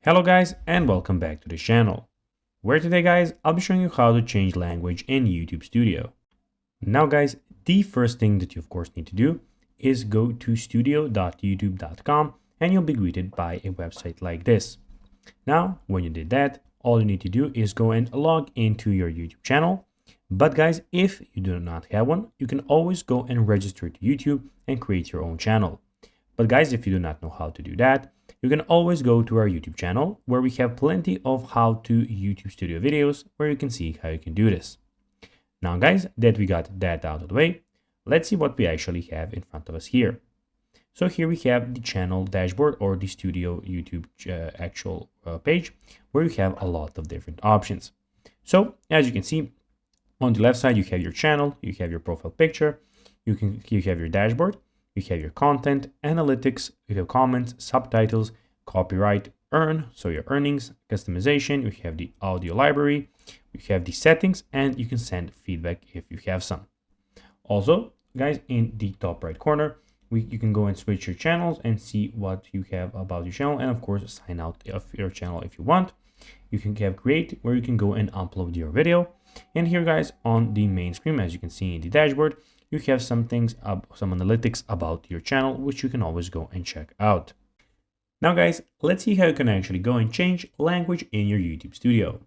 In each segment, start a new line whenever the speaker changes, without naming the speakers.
Hello guys and welcome back to the channel, where today guys I'll be showing you how to change language in YouTube Studio. Now guys, the first thing that you of course need to do is go to studio.youtube.com and you'll be greeted by a website like this. Now when you did that, all you need to do is go and log into your YouTube channel. But guys, if you do not have one, you can always go and register to YouTube and create your own channel. But guys, if you do not know how to do that, you can always go to our YouTube channel where we have plenty of how to YouTube Studio videos where you can see how you can do this. Now guys, that we got that out of the way, let's see what we actually have in front of us here. So here we have the channel dashboard or the Studio YouTube actual page where you have a lot of different options. So as you can see, on the left side, you have your channel, you have your profile picture, you have your dashboard, you have your content, analytics, you have comments, subtitles, copyright, earn, so your earnings, customization, you have the audio library, you have the settings, and you can send feedback if you have some. Also, guys, in the top right corner, you can go and switch your channels and see what you have about your channel, and of course, sign out of your channel if you want. You can have create, where you can go and upload your video. And here, guys, on the main screen, as you can see in the dashboard, you have some things, some analytics about your channel, which you can always go and check out. Now guys, let's see how you can actually go and change language in your YouTube Studio.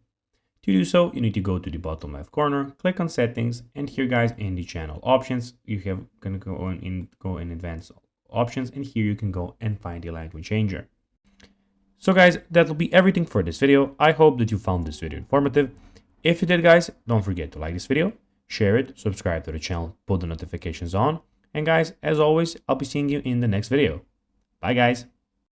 To do so, you need to go to the bottom left corner, click on settings, and here guys, in the channel options, you can go in advanced options, and here you can go and find the language changer. So guys, that will be everything for this video. I hope that you found this video informative. If you did guys, don't forget to like this video, share it, subscribe to the channel, put the notifications on, and guys, as always, I'll be seeing you in the next video. Bye guys.